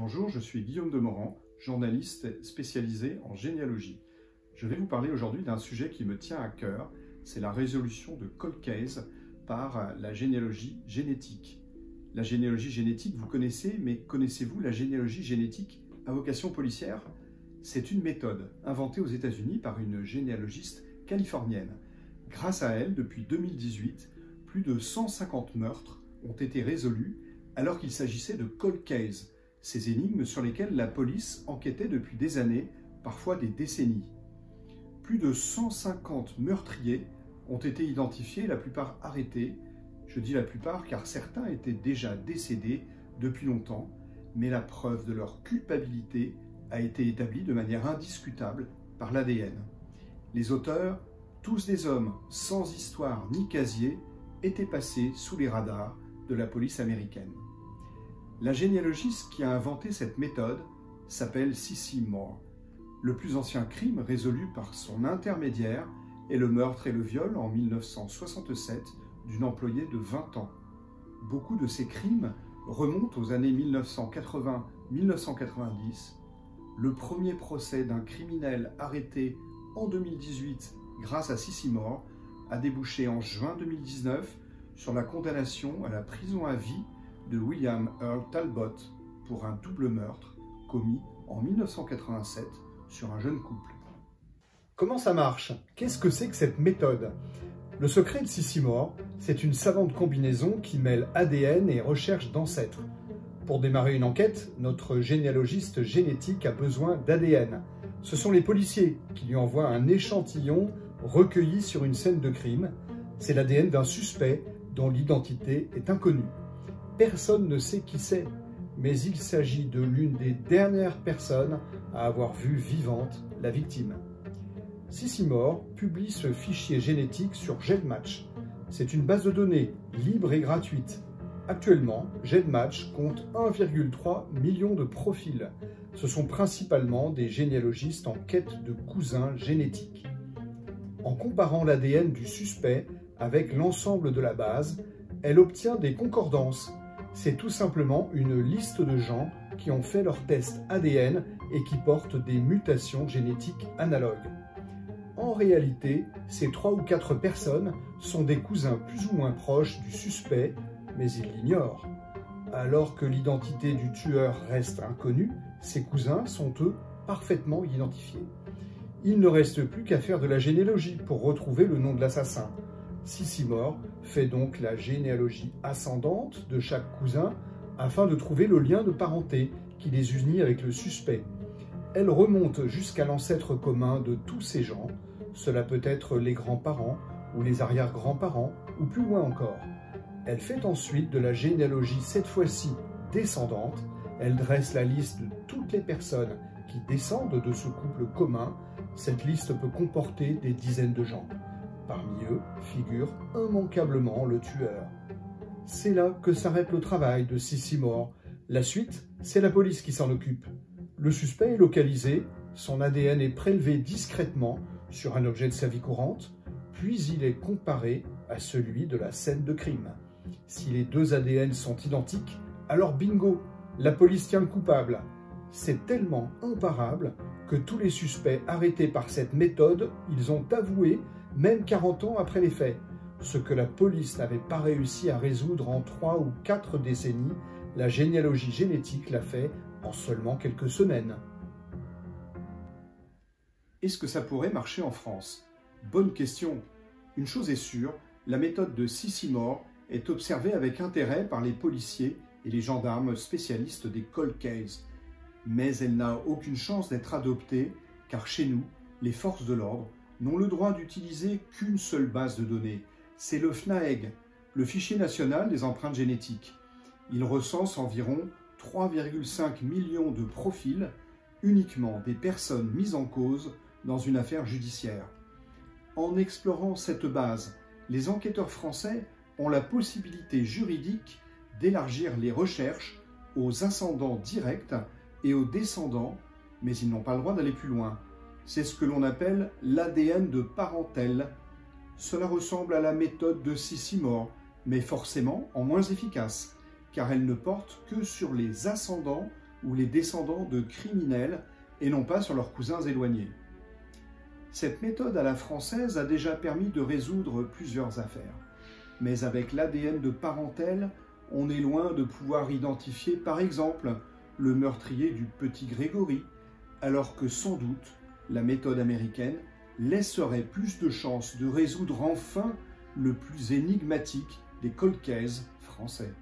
Bonjour, je suis Guillaume Demorand, journaliste spécialisé en généalogie. Je vais vous parler aujourd'hui d'un sujet qui me tient à cœur, c'est la résolution de cold case par la généalogie génétique. La généalogie génétique, vous connaissez, mais connaissez-vous la généalogie génétique à vocation policière? C'est une méthode inventée aux États-Unis par une généalogiste californienne. Grâce à elle, depuis 2018, plus de 150 meurtres ont été résolus alors qu'il s'agissait de cold cases, ces énigmes sur lesquelles la police enquêtait depuis des années, parfois des décennies. Plus de 150 meurtriers ont été identifiés, la plupart arrêtés. Je dis la plupart car certains étaient déjà décédés depuis longtemps, mais la preuve de leur culpabilité a été établie de manière indiscutable par l'ADN. Les auteurs, tous des hommes sans histoire ni casier, étaient passés sous les radars de la police américaine. La généalogiste qui a inventé cette méthode s'appelle Cissy Moore. Le plus ancien crime résolu par son intermédiaire est le meurtre et le viol en 1967 d'une employée de 20 ans. Beaucoup de ces crimes remontent aux années 1980-1990. Le premier procès d'un criminel arrêté en 2018 grâce à Cissy Moore a débouché en juin 2019 sur la condamnation à la prison à vie de William Earl Talbot pour un double meurtre commis en 1987 sur un jeune couple. Comment ça marche? Qu'est-ce que c'est que cette méthode? Le secret de Cissy Moore, c'est une savante combinaison qui mêle ADN et recherche d'ancêtres. Pour démarrer une enquête, notre généalogiste génétique a besoin d'ADN. Ce sont les policiers qui lui envoient un échantillon recueilli sur une scène de crime. C'est l'ADN d'un suspect dont l'identité est inconnue. Personne ne sait qui c'est, mais il s'agit de l'une des dernières personnes à avoir vu vivante la victime. Cissy Moore publie ce fichier génétique sur GEDmatch. C'est une base de données libre et gratuite. Actuellement, GEDmatch compte 1,3 million de profils. Ce sont principalement des généalogistes en quête de cousins génétiques. En comparant l'ADN du suspect avec l'ensemble de la base, elle obtient des concordances. C'est tout simplement une liste de gens qui ont fait leur test ADN et qui portent des mutations génétiques analogues. En réalité, ces 3 ou 4 personnes sont des cousins plus ou moins proches du suspect, mais ils l'ignorent. Alors que l'identité du tueur reste inconnue, ses cousins sont eux parfaitement identifiés. Il ne reste plus qu'à faire de la généalogie pour retrouver le nom de l'assassin. Cissy Moore fait donc la généalogie ascendante de chaque cousin afin de trouver le lien de parenté qui les unit avec le suspect. Elle remonte jusqu'à l'ancêtre commun de tous ces gens. Cela peut être les grands-parents ou les arrière-grands-parents ou plus loin encore. Elle fait ensuite de la généalogie cette fois-ci descendante. Elle dresse la liste de toutes les personnes qui descendent de ce couple commun. Cette liste peut comporter des dizaines de gens. Parmi eux figure immanquablement le tueur. C'est là que s'arrête le travail de Cissy Moore. La suite, c'est la police qui s'en occupe. Le suspect est localisé, son ADN est prélevé discrètement sur un objet de sa vie courante, puis il est comparé à celui de la scène de crime. Si les deux ADN sont identiques, alors bingo, la police tient le coupable. C'est tellement imparable que tous les suspects arrêtés par cette méthode, ils ont avoué même 40 ans après les faits. Ce que la police n'avait pas réussi à résoudre en 3 ou 4 décennies, la généalogie génétique l'a fait en seulement quelques semaines. Est-ce que ça pourrait marcher en France? Bonne question. Une chose est sûre, la méthode de Cissy Moore est observée avec intérêt par les policiers et les gendarmes spécialistes des cold cases. Mais elle n'a aucune chance d'être adoptée, car chez nous, les forces de l'ordre n'ont le droit d'utiliser qu'une seule base de données. C'est le FNAEG, le fichier national des empreintes génétiques. Il recense environ 3,5 millions de profils, uniquement des personnes mises en cause dans une affaire judiciaire. En explorant cette base, les enquêteurs français ont la possibilité juridique d'élargir les recherches aux ascendants directs et aux descendants, mais ils n'ont pas le droit d'aller plus loin. C'est ce que l'on appelle l'ADN de parentèle. Cela ressemble à la méthode de Cissy Moore, mais forcément en moins efficace, car elle ne porte que sur les ascendants ou les descendants de criminels et non pas sur leurs cousins éloignés. Cette méthode à la française a déjà permis de résoudre plusieurs affaires. Mais avec l'ADN de parentèle, on est loin de pouvoir identifier par exemple le meurtrier du petit Grégory, alors que sans doute la méthode américaine laisserait plus de chances de résoudre enfin le plus énigmatique des cold cases français.